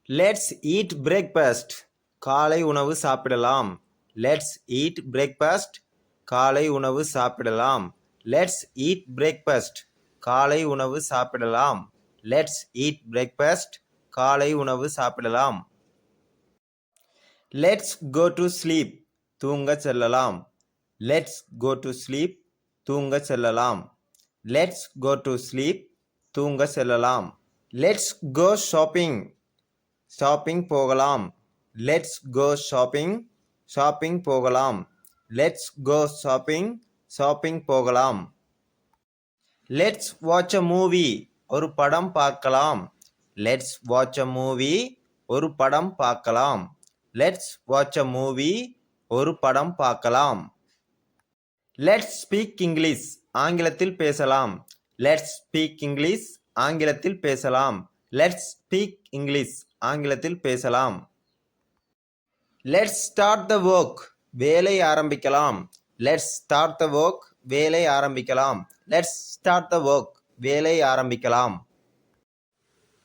Let's eat breakfast. காலை உணவு சாப்பிடலாம். Let's eat breakfast. காலை உணவு சாப்பிடலாம். Let's eat breakfast. காலை உணவு சாப்பிடலாம். Let's eat breakfast. காலை உணவு சாப்பிடலாம். Let's go to sleep. தூங்க செல்லலாம். Let's go to sleep. தூங்க செல்லலாம். Let's go to sleep. தூங்க செல்லலாம். Let's go shopping. ஷாப்பிங் போகலாம். Let's go shopping. ஷாப்பிங் போகலாம். Let's go shopping. ஷாப்பிங் போகலாம். Let's watch a movie. ஒரு படம் பார்க்கலாம். Let's watch a movie. ஒரு படம் பார்க்கலாம். Let's watch a movie. ஒரு படம் பார்க்கலாம். Let's speak English. ஆங்கிலத்தில் பேசலாம். Let's speak English. ஆங்கிலத்தில் பேசலாம். Let's speak English. ஆங்கிலத்தில் பேசலாம். Let's start the work. வேலை ஆரம்பிக்கலாம். Let's start the work. வேலை ஆரம்பிக்கலாம். Let's start the work. வேலை ஆரம்பிக்கலாம்.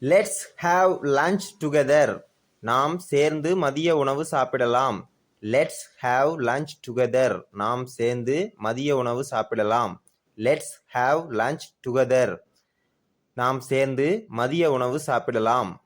Let's have lunch together. நாம் சேர்ந்து மதிய உணவு சாப்பிடலாம். Let's have lunch together. நாம் சேர்ந்து மதிய உணவு சாப்பிடலாம். Let's have lunch together. நாம் சேர்ந்து மதிய உணவு சாப்பிடலாம்.